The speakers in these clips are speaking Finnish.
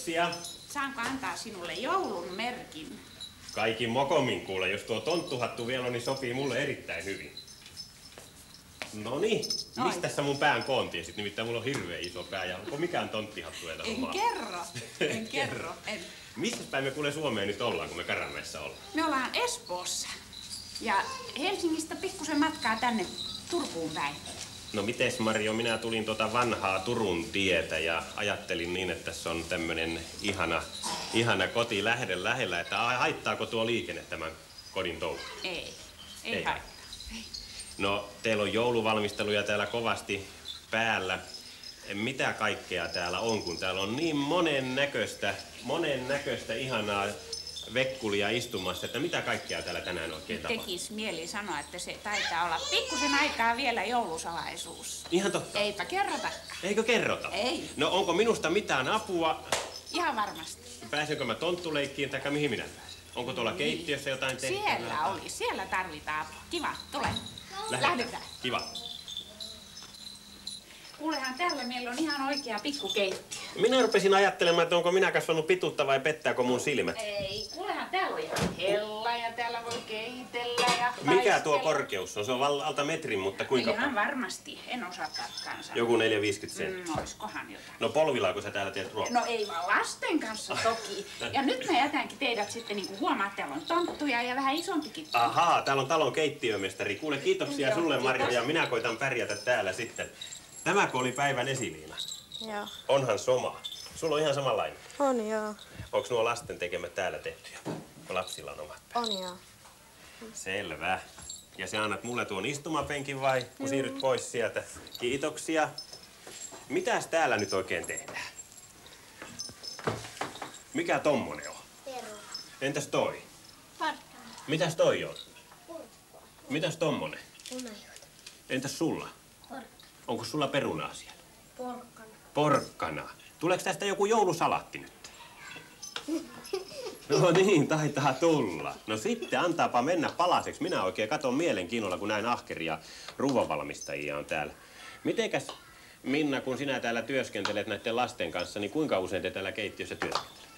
Kiitoksia. Saanko antaa sinulle joulun merkin? Kaikin mokomin kuule, jos tuo tonttuhattu vielä on, niin sopii mulle erittäin hyvin. Noniin, mistä sä mun pään koon tiesit? Nimittäin mulla on hirveä iso pää ja onko mikään tonttihattu edes omaa? En kerro. Missä päin me kuule Suomeen nyt ollaan, kun me Karanmäessä ollaan? Me ollaan Espoossa. Ja Helsingistä pikkusen matkaa tänne Turkuun päin. No mites Mario, minä tulin tuota vanhaa Turun tietä ja ajattelin niin, että tässä on tämmönen ihana koti lähellä, että haittaako tuo liikenne tämän kodin touhu? Ei haittaa. No, teillä on jouluvalmisteluja täällä kovasti päällä. Mitä kaikkea täällä on, kun täällä on niin monennäköistä ihanaa vekkulia istumassa, että mitä kaikkea täällä tänään oikein tapahtuu? Tekis mieli sanoa, että se taitaa olla pikkusen aikaa vielä joulusalaisuus. Ihan totta. Eipä kerrotakaan. Eikö kerrota? Ei. No onko minusta mitään apua? Ihan varmasti. Pääsenkö mä tonttuleikkiin tai mihin minä pääsen? Onko tuolla keittiössä jotain tehtävää? Siellä tarvitaan apua. Kiva, tule. Lähdetään. Kiva. Kuulehan, täällä meillä on ihan oikea pikkukeittiö. Minä rupesin ajattelemaan, että onko minä kasvanut pituutta vai pettääkö mun silmät. Ei, kuulehan, täällä on ihan hella ja täällä voi keitellä ja mikä tuo korkeus on? Se on alta metrin, mutta kuinka paljon? Ihan varmasti, en osaa tarkkaan sanoa. Joku 4-50 senttiä. Oiskohan jotain. No polvillaako sä täällä teet ruokaa? No ei vaan lasten kanssa toki. Ja nyt mä jätänkin teidät sitten, niin kuin huomaat, täällä on tonttuja ja vähän isompikin. Ahaa, täällä on talon keittiömestari. Kuule, kiitoksia sulle Marja ja minä koitan pärjätä täällä sitten. Tämäkö oli päivän esiliina? Joo. Onhan soma. Sulla on ihan samanlainen. On joo. Onko nuo lasten tekemät täällä tehtyjä? Lapsilla on omat päät? On joo. Selvä. Ja sä annat mulle tuon istumapenkin vai kun siirryt pois sieltä? Kiitoksia. Mitäs täällä nyt oikein tehdään? Mikä tommonen on? Peruna. Entäs toi? Porkkana. Mitäs toi on? Kurkkua. Mitäs tommonen? Punajuurta. Entäs sulla? Porkkana. Onko sulla perunaa siellä? Porkkana. Porkkana. Tuleeko tästä joku joulusalaatti nyt? No niin, taitaa tulla. No sitten antaapa mennä palaseksi. Minä oikein katon mielenkiinnolla, kun näin ahkeria ruoanvalmistajia on täällä. Mitenkäs, Minna, kun sinä täällä työskentelet näiden lasten kanssa, niin kuinka usein te täällä keittiössä työskentelette?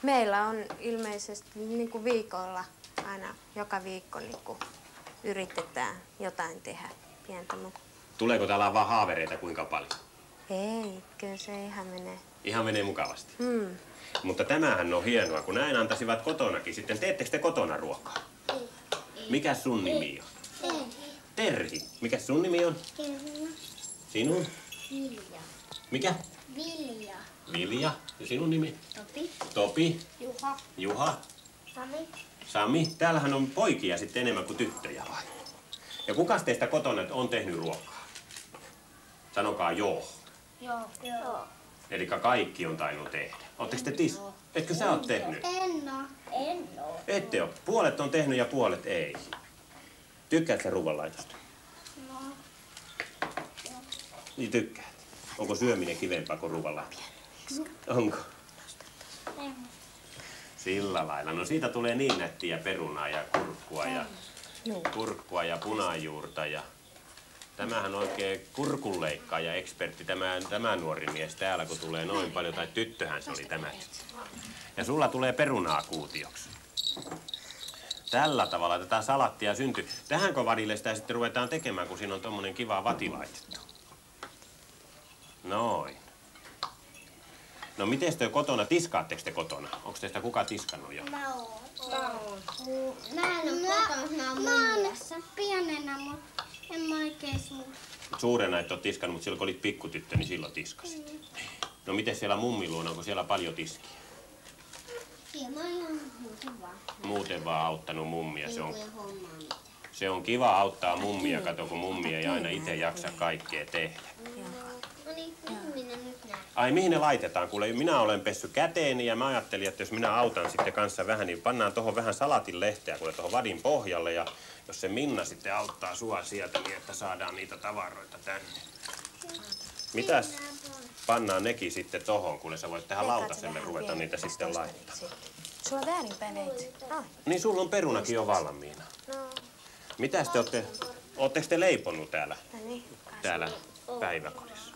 Meillä on ilmeisesti niin kuin viikolla aina joka viikko niin kuin yritetään jotain tehdä pientä. Tuleeko täällä vaan haavereita kuinka paljon? Ei, kyllä se ihan menee. Ihan menee mukavasti. Mutta tämähän on hienoa, kun näin antaisivat kotonakin. Sitten teettekö te kotona ruokaa? Ei. Mikä sun nimi on? Terhi. Terhi. Mikä sun nimi on? Terhi. Sinun? Vilja. Mikä? Vilja. Vilja. Ja sinun nimi? Topi. Topi. Juha. Juha. Sami. Sami. Täällähän on poikia sitten enemmän kuin tyttöjä vai? Ja kukas teistä kotona on tehnyt ruokaa? Sanokaa joo. Joo. Eli kaikki on tainnut tehdä. Ootteko te Etkö sä oot tehnyt? En oo. Ette oo. Puolet on tehnyt ja puolet ei. Tykkäätkö sä ruoanlaitosta? No. Niin tykkäät. Onko syöminen kivempaa kuin ruoanlaitto? Onko? En. Sillä lailla. No siitä tulee niin nättiä perunaa ja kurkkua ja punajuurta ja tämähän oikein kurkunleikkaaja ekspertti, tämä nuori mies täällä, kun tulee noin paljon, tai tyttöhän se oli tämäkin. Ja sulla tulee perunaa kuutioksi. Tällä tavalla tätä salattia syntyy. Tähänkö vadille sitä sitten ruvetaan tekemään, kun siinä on tommonen kiva vati laitettu? Noin. No miten te kotona, tiskaatteko te kotona? Onko teistä kuka tiskannut jo? Mä oon. Mä en oo kotona mummissa. Pienenä, mutta en mä oikein suuri. Suurena et ole tiskannut, mutta silloin kun olit pikkutyttö, niin silloin tiskasit. No miten siellä mummin luona, onko siellä paljon tiskiä? Siellä on ihan muuten vaan. Muuten vaan auttanut mummia. Se on kiva auttaa mummia, kato kun mummi ei aina itse jaksa kaikkea tehdä. No niin, mihin ne nyt näin? Ai mihin ne laitetaan? Kuule, minä olen pessy käteeni ja mä ajattelin, että jos minä autan sitten kanssa vähän, niin pannaan tuohon vähän salatinlehteä, kuule tuohon vadin pohjalle. Ja jos se Minna sitten auttaa sua sieltä niin, että saadaan niitä tavaroita tänne. Mitäs? Pannaan nekin sitten tohon, kuule sä voit tähän lautaselle ruveta niitä sitten laittaa. Sulla on väärinpäin veitsi. Niin sulla on perunakin jo valmiina. Mitäs te ootteko te leiponut täällä päiväkodissa?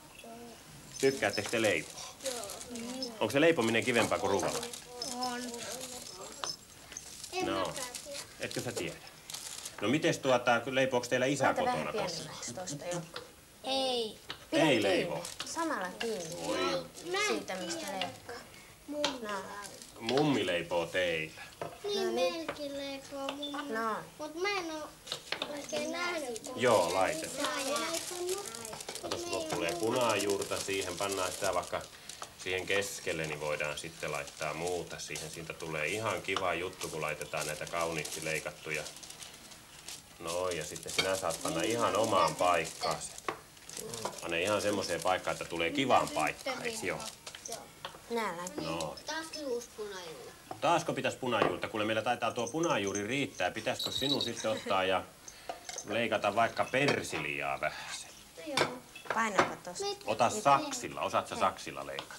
Tykkäättekö te leipoa? Onko se leipominen kivempaa kuin ruvalla? On. No, etkö sä tiedä? No mites leipooks teillä isä Laita kotona vähän koskaan? pienemmäksi tuosta Jokka. Ei. Pidä Ei kiinni. leivo. Samalla kiinni. Oi. Siitä mistä leikkaa. No, Mummi leipoo teillä. Niin meilläkin leikoo mummi. no. Mut mä en oo oikein nähnyt. Joo, laitetaan. Mä oon leikannut. Katos, kun tulee punajuurta siihen, pannaan sitä vaikka siihen keskelle, niin voidaan sitten laittaa muuta siihen. Siitä tulee ihan kiva juttu, kun laitetaan näitä kauniisti leikattuja. No ja sitten sinä saat panna ihan omaan paikkaan sen. Pane ihan semmoiseen paikkaan, että tulee kivaan paikkaan, eiks joo? Nää läpi. No. Taas uusi punajuuri. Taasko pitäisi punajuurta? Kuule meillä taitaa tuo punajuuri riittää. Pitäisikö sinun sitten ottaa ja leikata vaikka persiliaa vähän? Joo. Painapa tosta. Ota saksilla. Osaat sä saksilla leikata?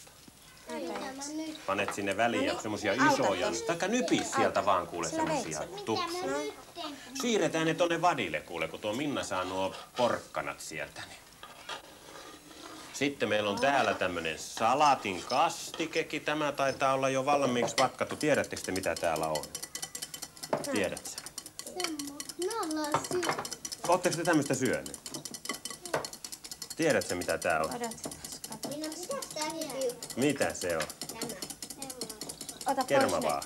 Mitä mä nyt? Panet sinne väliin ja semmosia Auta isoja. tosta. Taikka nypis sieltä vaan kuule Sillä semmosia veitsellä. tupsuja. Mitä mä nyt teen? Siirretään ne tonne vadille kuule, kun tuo Minna saa nuo porkkanat sieltä. Niin. Sitten meillä on täällä tämmönen salatin kastikekin. Tämä taitaa olla jo valmiiksi vatkattu. Tiedättekö te mitä täällä on? Tiedät sä? Me ollaan syönyt. Ootteko te tämmöstä syönyt? Tiedätkö mitä tää on? Odot tässä. Kato. Minä mitä tää hyviä? Mitä se on? Ota pois Kerma ne. vaan.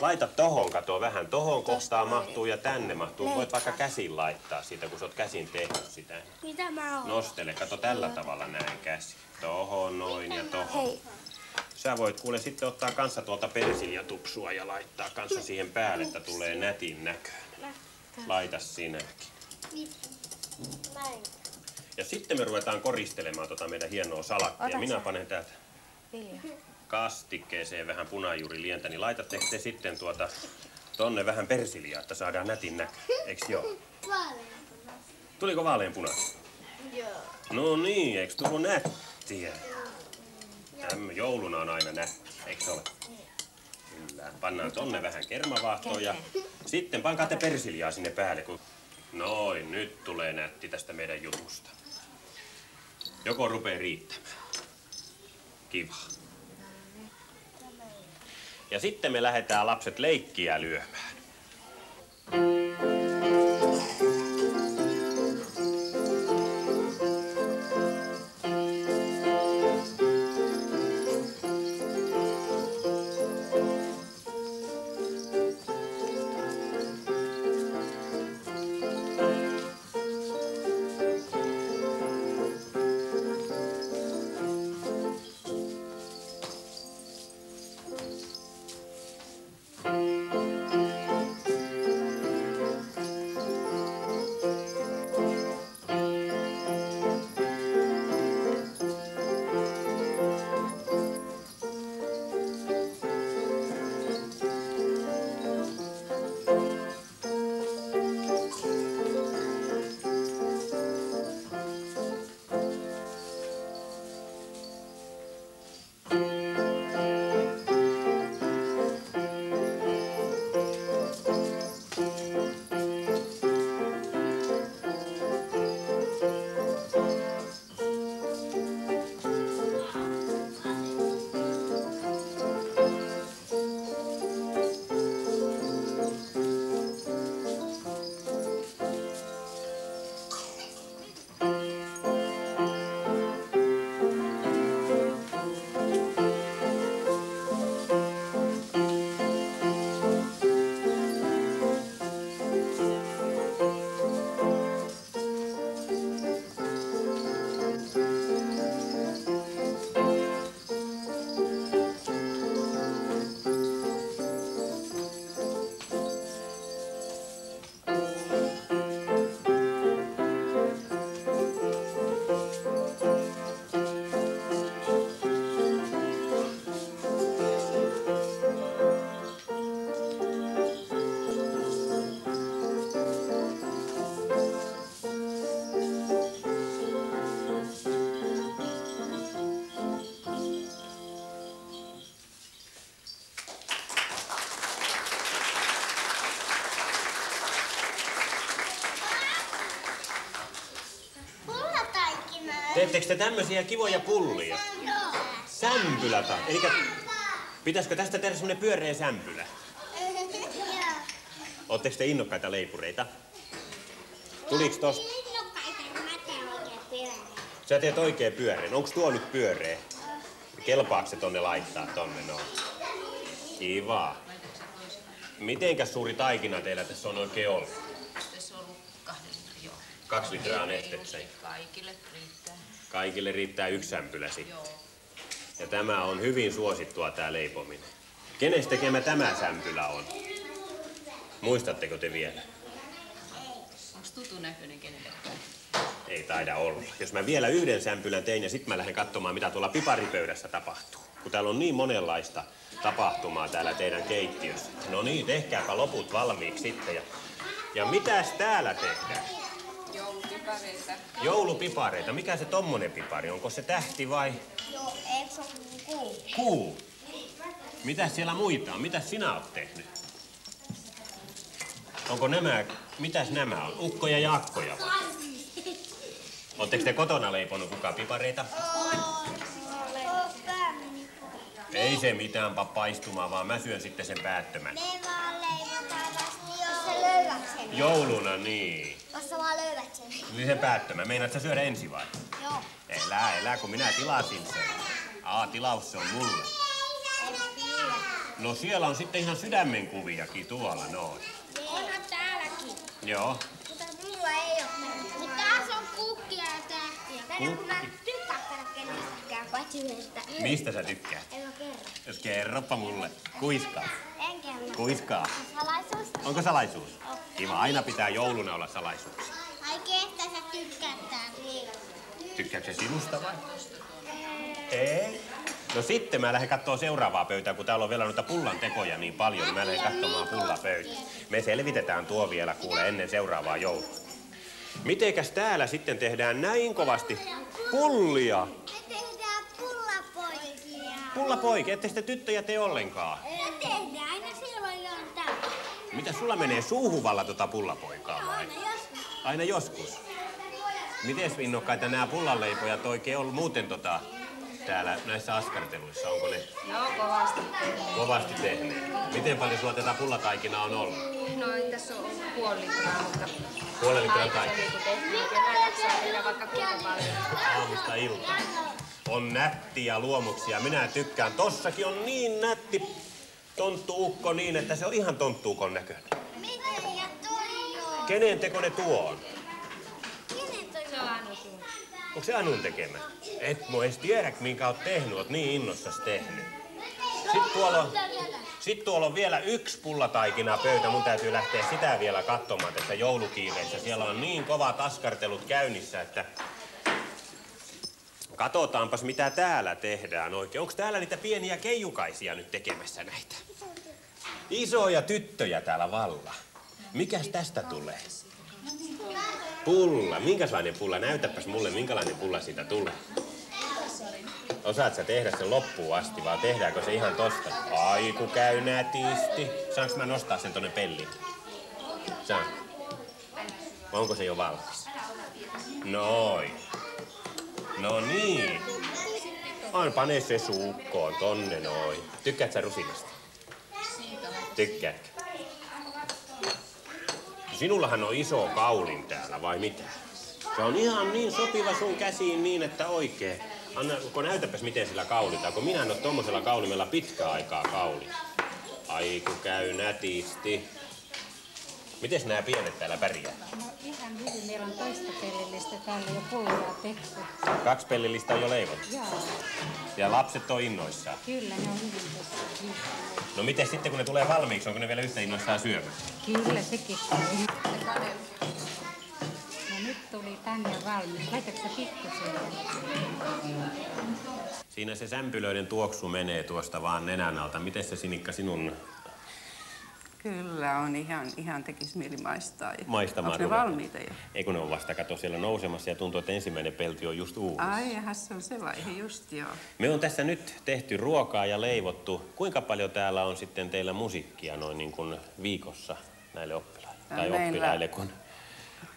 Laita tohon, kato vähän. Tohon kohtaan mahtuu ja tänne mahtuu. Voit vaikka käsin laittaa sitä, kun sä oot käsin tehnyt sitä. Mitä mä oon? Nostele, kato tällä tavalla näin käsi. Tohon noin ja tohon. Hei, Sä voit kuule sitten ottaa kanssa tuolta persiljatupsua ja laittaa kanssa siihen päälle, että tulee nätin näköinen. Laita sinäkin. Mä en. Ja sitten me ruvetaan koristelemaan tota meidän hienoa salattia. Ota Minä sä. panen täältä Vilja. kastikkeeseen vähän punajuurilientä, niin laitatteko te sitten tonne vähän persiljaa, että saadaan nätin näkö? Eiks joo? Vaaleanpunasta. Tuliko vaaleanpunaista? Joo. No niin, eiks tullut nättiä? Jouluna on aina nätti, eiks ole? Kyllä. Pannaan tonne vähän kermavaahtoa ja sitten pankaa te persiljaa sinne päälle. Noin, nyt tulee nätti tästä meidän jutusta. Joko rupee riittämään? Kiva. Ja sitten me lähdetään lapset leikkiä lyömään. Pullataikinaa. Teettekö te tämmösiä kivoja pullia? Joo. Sämpylä. Eikä... Pitäisikö tästä tehdä semmonen pyöreä sämpylä? Ootteko te innokkaita leipureita? Tuliks tosta? Innokkaita, kun mä teen oikein pyöreä. Sä teet oikein pyöreän. Onks tuo nyt pyöreä? Kelpaako se tonne laittaa tonne noin? Kiva. Mitenkäs suuri taikina teillä tässä on oikein ollut? Tässä on ollut 2 litraa, joo. 2 litraa nestettä. Kaikille riittää. Kaikille riittää 1 sämpyläsi. Joo. Ja tämä on hyvin suosittua tää leipominen. Kenes tekemä tämä sämpylä on? Muistatteko te vielä? Onks tutun näköinen kenellekään? Ei taida olla. Jos mä vielä 1 sämpylän tein ja sit mä lähden katsomaan, mitä tuolla piparipöydässä tapahtuu. Kun täällä on niin monenlaista tapahtumaa täällä teidän keittiössä. No niin, tehkääpä loput valmiiksi sitten. Ja mitäs täällä tehdään? Joulupipareita. Joulupipareita. Mikä se tommonen pipari? Onko se tähti vai? Joo, eikö se ole kuu? Kuu. Mitäs siellä muita on? Mitäs sinä oot tehnyt? Onko nämä, mitäs nämä on? Ukkoja ja akkoja vai? Ootteko te kotona leiponut kukaan pipareita? Ei se mitään paistumaan, vaan mä syön sitten sen päättömän. Me vaan leivotaan vasta, jos sä löydät sen. Jouluna, niin. Jos sä vaan löydät sen. Niin sen päättömän. Meinaat sä syödä ensi vai? Joo. Elää, kun minä tilasin sen. Tilaus se on mulle. No siellä on sitten ihan sydämen kuviakin tuolla, noin. Onhan täälläkin. Joo. Mutta mulla ei oo. Mutta tässä on kukkia ja tähtiä. Kato, kun mä tykkään kenestäkään, paitsi yhdestä. Mistä sä tykkäät? En mä kerro. Jos kerropa mulle. Kuiskaa. En kerro. Kuiskaa. Salaisuus? Onko salaisuus? Kiva, aina pitää jouluna olla salaisuuksia. Ai kestä sä tykkäät tää niin. Tykkäätkö se sinusta vai? Ei. No sitten mä lähden kattoo seuraavaa pöytää, kun täällä on vielä noita pullan tekoja niin paljon, niin mä lähden katsomaan pullapöytää. Me selvitetään tuo vielä kuule ennen seuraavaa joulua. Mitenkäs täällä sitten tehdään näin kovasti pullia? Me tehdään pullapoikia. Pullapoikia, ette te tyttöjä tee ollenkaan. Me tehdään aina silloin joulun täällä. Mitä sulla menee suuhuvalla tota pullapoikaa vai? Aina joskus. Aina joskus. Mites innokkaita nämä pullanleipojat oikein ollut muuten täällä näissä askarteluissa? Onko ne No kovasti. kovasti tehneet? Miten paljon sulla tätä pullataikinaa on ollut? No tässä on puoli litraa, mutta Puolen litran taikinaa. aikaisemmin kun tehtiin, kyllä jaksaa tehdä vaikka kuinka paljon. Aamusta iltaan. On nättiä luomuksia. Minä tykkään. Tossakin on niin nätti tonttu-ukko niin, että se on ihan tonttu-ukon näköinen. Miten ja toi on? Kenen teko ne tuo on? Kenen toi Se on Anu sun. Onko se Anun tekemä? Et mä edes tiedä, minkä oot tehnyt. Oot niin innossas tehnyt. Sitten tuolla on vielä 1 pullataikina pöytä. Mun täytyy lähteä sitä vielä katsomaan tässä joulukiireessä. Siellä on niin kovat askartelut käynnissä, että katsotaanpas mitä täällä tehdään oikein. Onko täällä niitä pieniä keijukaisia nyt tekemässä näitä? Isoja tyttöjä täällä valla. Mikäs tästä tulee? Pulla. Minkälainen pulla? Näytäpäs mulle, minkälainen pulla siitä tulee. Osaat sä tehdä sen loppuun asti, vai tehdäänkö se ihan tosta? Ai ku käy nätisti. Saanko mä nostaa sen tonne pelliin? Saan. Onko se jo valmis? Noin. No niin. Pane se suukkoon tonne noin. Tykkäätkö sä rusinasta? Tykkäätkö? Sinullahan on iso kaulin täällä, vai mitä? Se on ihan niin sopiva sun käsiin niin, että oikein. Anna, kun näytäpäs miten sillä kaulitaan, kun minä en ole tommosella kaulimella pitkää aikaa kauli. Ai kun käy nätisti. Mites nämä pienet täällä pärjää? No ihan hyvin. Meillä on toista pellillistä täällä jo pullia tehty. 2 pellillistä on jo leivottu. Joo, Ja lapset on innoissaan. kyllä ne on hyvin tässä. No miten sitten kun ne tulee valmiiksi, onko ne vielä yhtä innoissaan syömään? Kyllä sekin tuli. No nyt tuli tänne valmis. Laitatko sä pikkusen? Siinä se sämpylöiden tuoksu menee tuosta vaan nenän alta. Miten se Sinikka sinun Kyllä on ihan tekis mieli maistaa. maistamaan? Onko ne valmiita jo? Ei kun ne on vasta kato siellä nousemassa ja tuntuu, että ensimmäinen pelti on just uusi. Ai jaha, se on se vaihe just joo. Me on tässä nyt tehty ruokaa ja leivottu. Kuinka paljon täällä on sitten teillä musiikkia noin niin kuin viikossa näille oppilaille? Tai oppilaille, kun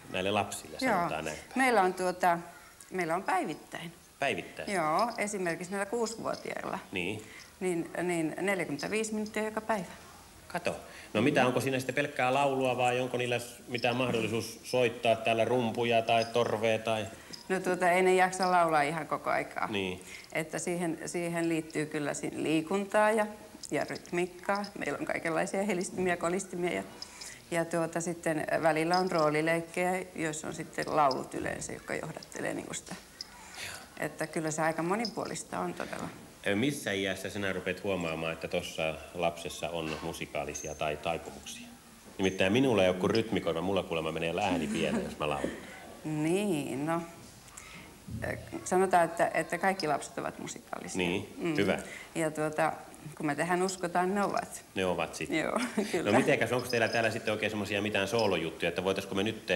näille lapsille sanotaan näin. Meillä on päivittäin. Päivittäin? Joo, esimerkiksi näillä 6-vuotiailla. Niin. Niin 45 minuuttia joka päivä. Kato. No mitä, onko siinä sitten pelkkää laulua vai onko niillä mitään mahdollisuus soittaa täällä rumpuja tai torvea tai... No ei ne jaksa laulaa ihan koko aikaa. Niin. Että siihen liittyy kyllä liikuntaa ja rytmiikkaa. Meillä on kaikenlaisia helistimia, kolistimia ja sitten välillä on roolileikkejä, joissa on sitten laulut yleensä, jotka johdattelee niin sitä. Että kyllä se aika monipuolista on todella. Missä iässä sinä rupeat huomaamaan, että tuossa lapsessa on musikaalisia tai taipumuksia? Nimittäin minulla ei ole kuin rytmikona, mulla kuulemma menee ääni pieleen, jos mä laulan. Niin, no. Sanotaan, että kaikki lapset ovat musikaalisia. Niin, hyvä. Ja kun me tähän uskotaan, ne ovat. Ne ovat sitten. Joo, kyllä. No mitenkäs, onko teillä täällä sitten oikein semmoisia mitään soolojuttuja, että voitaisiko me nyt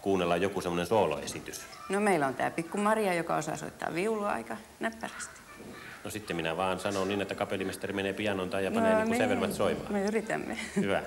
kuunnella joku semmoinen sooloesitys? No meillä on tää pikku Maria, joka osaa soittaa viulua aika näppärästi. No sitten minä vaan sanon niin, että kapellimestari menee pianon tai ja panee niin kuin sävelmät soimaan. Me yritämme. Hyvä.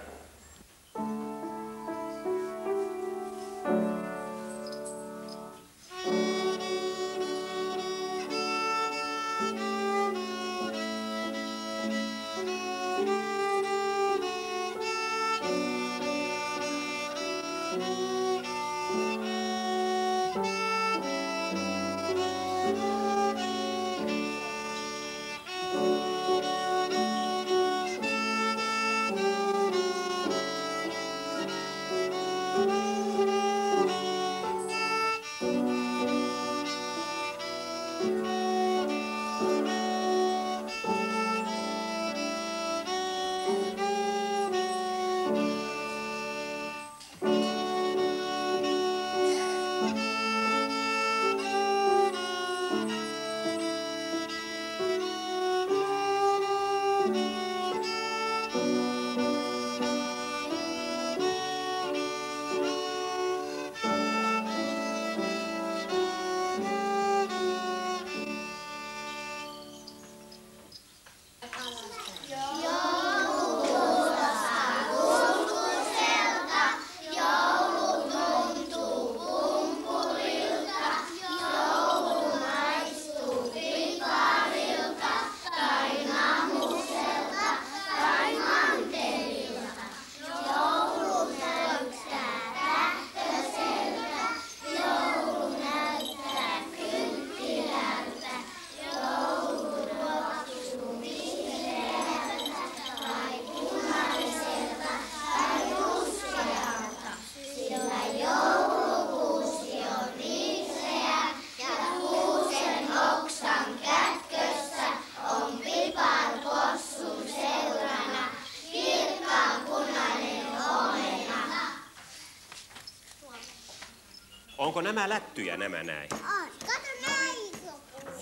Onko nämä lättyjä nämä näin? On. Kato näin.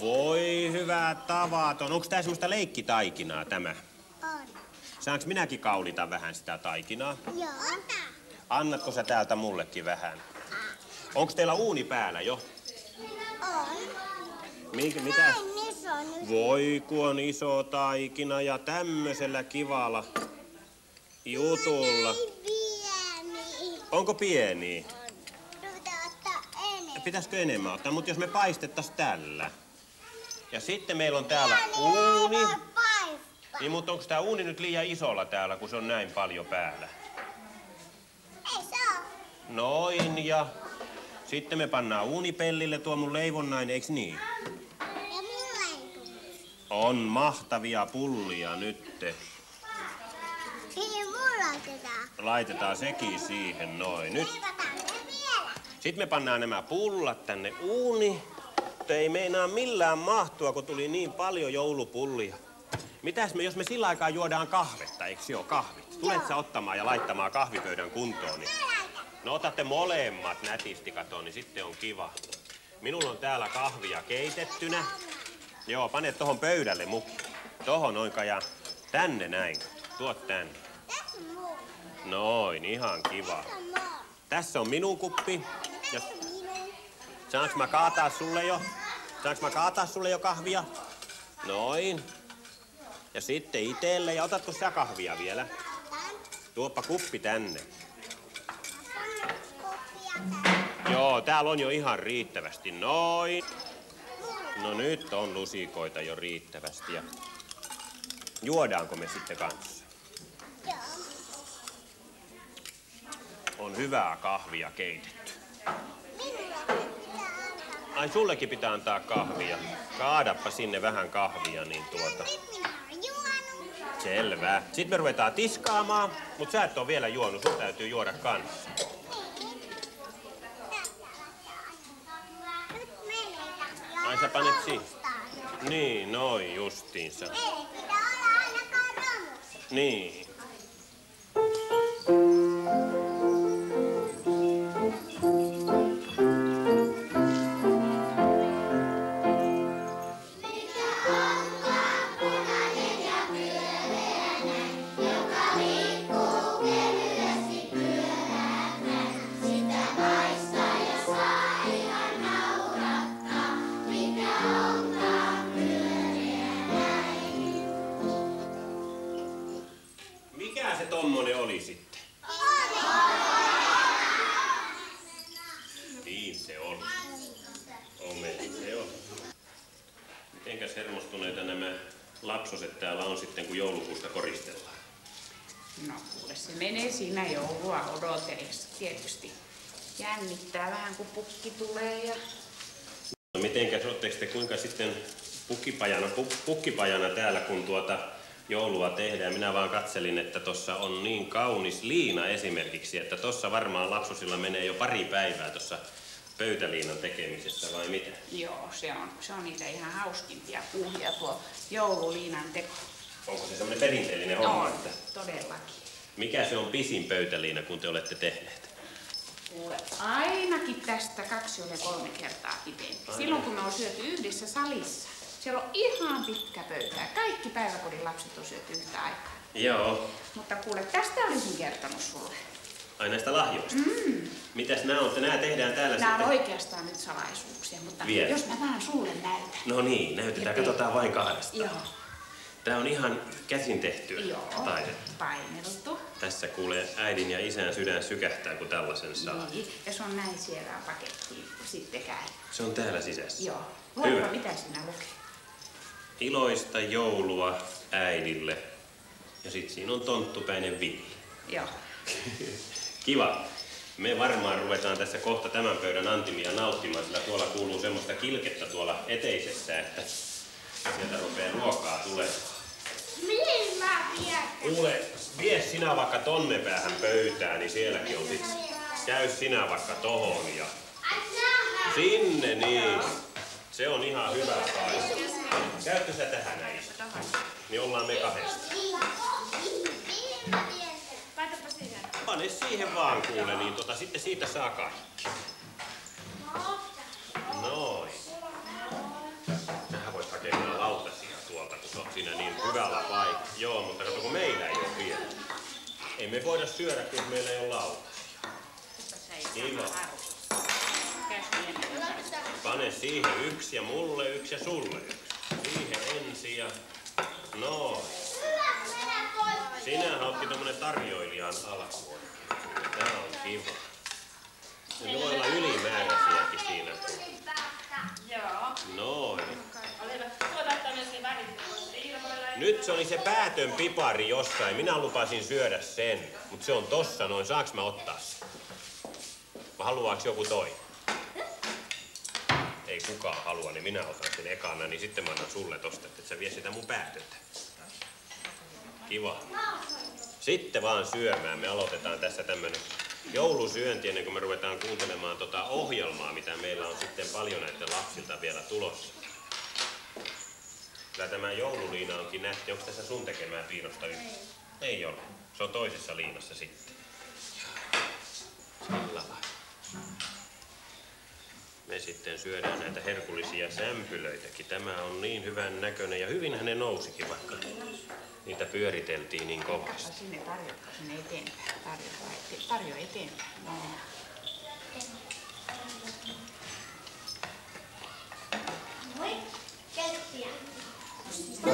Voi hyvä tavaton. Onko tää semmoista leikkitaikinaa tämä? On. Saanko minäkin kaulita vähän sitä taikinaa? Joo. Ota. Annatko sä täältä mullekin vähän? Onko teillä uuni päällä jo? On. Mitä? Näin iso nyt. Voi kun on iso taikina ja tämmöisellä kivalla jutulla. Näin pieni. Onko pieni? Pitää ottaa enemmän. Pitäisikö enemmän ottaa? Mutta jos me paistettais tällä. Ja sitten meillä on täällä uuni. Niin, mutta onko tää uuni nyt liian isolla täällä, kun se on näin paljon päällä? Ei se oo. Noin, ja sitten me pannaan uunipellille tuo mun leivonnainen, eiks niin? Ja mulla ei tule. On mahtavia pullia nytte. Niin mulla laitetaan. Laitetaan sekin siihen, noin. Nyt. Leivotaan ne vielä. Sitten me pannaan nämä pullat tänne uuni. Mutta ei meinaa millään mahtua, kun tuli niin paljon joulupullia. Mitäs me, jos me sillä aikaa juodaan kahvetta, eikö joo, kahvit? Tulet sä ottamaan ja laittamaan kahvipöydän kuntoon, niin... No otatte molemmat nätisti, kato, niin sitten on kiva. Minulla on täällä kahvia keitettynä. Joo, pane tohon pöydälle muki. Tohon noinka ja tänne näin. Tuot tänne. Tässä on mulla. Noin, ihan kiva. Tässä on mulla. Tässä on minun kuppi. Ja Tässä on minun. saanko mä kaataa sulle jo? Saanko mä kaataa sulle jo kahvia? Noin. Ja sitten itelle. Ja otatko sä kahvia vielä? Tuoppa kuppi tänne. Joo, täällä on jo ihan riittävästi. Noin. Mulla. No nyt on lusikoita jo riittävästi. Ja juodaanko me sitten kanssa? Joo. On hyvää kahvia keitetty. Minulle pitää antaa. Ai sullekin pitää antaa kahvia. Kaadappa sinne vähän kahvia, niin tuota. Nyt minä olen juonut. Selvä. Sitten me ruvetaan tiskaamaan, mutta sä et ole vielä juonut, sun täytyy juoda kanssa. Nyt meillä Ai sä panet siihen? Niin, noin justiinsa. Ei pitää olla ainakaan romussa. Niin. Mikä se tommonen oli sitten? Niin se oli. Omeli se on. Mitenkäs hermostuneita nämä lapsoset täällä on sitten, kun joulukuusta koristellaan? No kuule, se menee siinä joulua odotellessa tietysti. Jännittää vähän, kun pukki tulee ja... No mitenkäs ootteko te kuinka sitten pukkipajana täällä, kun joulua tehdään? Minä vaan katselin, että tossa on niin kaunis liina esimerkiksi, että tossa varmaan lapsosilla menee jo pari päivää tossa pöytäliinan tekemisessä, vai mitä? Joo, se on niitä ihan hauskimpia puuhia tuo joululiinan teko. Onko se semmoinen perinteellinen homma? On, Että... todellakin. Mikä se on pisin pöytäliina, kun te olette tehneet? Kuule, ainakin tästä 2-3 kertaa pitempi. Silloin kun me on syöty yhdessä salissa, siellä on ihan pitkä pöytä ja kaikki päiväkodin lapset on syöty yhtä aikaa. Joo. Mutta kuule, tästä olisin kertonut sulle. Ai näistä lahjoista? Mitäs nämä on? Nämä tehdään täällä Nämä on sitten? oikeastaan nyt salaisuuksia, mutta Vielä? jos mä vaan sulle näytän. No niin, näytetään. Katsotaan vain kahdesta. Joo. Tää on ihan käsin tehtyä taidetta. Paineltu. Tässä kuulee äidin ja isän sydän sykähtää, kun tällaisen saa. Niin, ja se on näin siellä pakettiin sitten käy. Se on täällä sisässä. Joo. Hyvä. Luetko, mitä siinä lukee? Iloista joulua äidille. Ja sit siinä on tonttupäinen Ville. Joo. Kiva. Me varmaan ruvetaan tässä kohta tämän pöydän antimia nauttimaan, sillä tuolla kuuluu semmoista kilkettä tuolla eteisessä, että sieltä rupeaa ruokaa tulemaan. Mihin mä vien? Kuule, vie sinä vaikka tonne päähän pöytään, niin sielläkin on sit. Käy sinä vaikka tohon ja sinne niin. Se on ihan hyvä paikka. Käytkö sä tähän näin? Niin ollaan me kahdesta. Pane siihen vaan kuule, niin sitten siitä saa kaikki. Noin. Tähän voit hakea vielä lautasia tuolta, kun se on siinä niin hyvällä paikalla. Joo, mutta kato, kun meillä ei ole vielä. Ei me voida syödä, kun meillä ei ole lautasia. Kiva. Pane siihen yksi ja mulle yksi ja sulle yksi. Siihen ensin ja noin. Sinähän ootkin tommonen tarjoilijan alku. Tää on kiva. Ja voi olla ylimääräisiäkin siinä. Noin. Nyt se oli se päätön pipari jossain. Minä lupasin syödä sen. Mutta se on tossa noin. Saaks mä ottaa sen? Vai haluaaks joku toi? Ei kukaan halua, niin minä otan sen ekana. Niin sitten mä annan sulle tosta, että sä vie sitä mun päätöntä. Kiva. Sitten vaan syömään. Me aloitetaan tässä tämmönen joulusyönti ennen kuin me ruvetaan kuuntelemaan ohjelmaa, mitä meillä on sitten paljon näiden lapsilta vielä tulossa. Kyllä tämä joululiina onkin nähty. Onko tässä sun tekemää piirrosta yksi? Ei ole. Se on toisessa liinassa sitten. Sillä lailla. Me sitten syödään näitä herkullisia sämpylöitäkin. Tämä on niin hyvän näköinen ja hyvinhän ne nousikin, vaikka niitä pyöriteltiin niin kovasti. Sinne tarjotko sinne eteenpäin. Tarjo eteenpäin. No. Moi, kekkiä. Siitä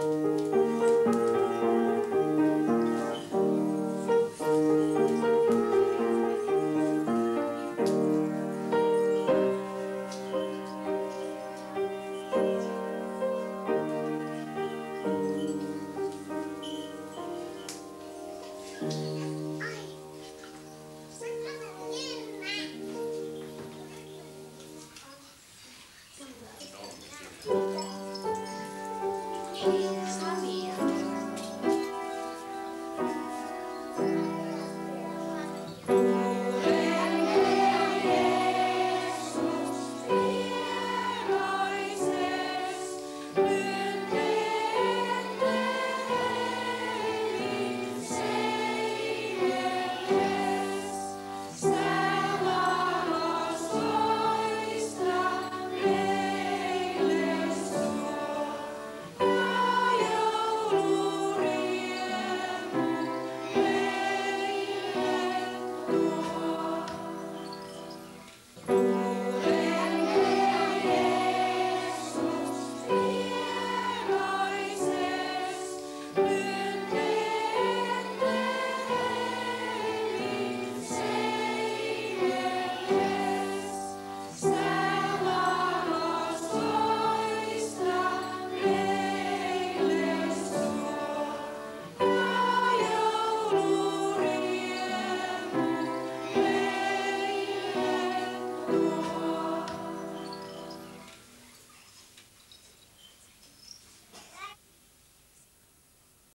Joo.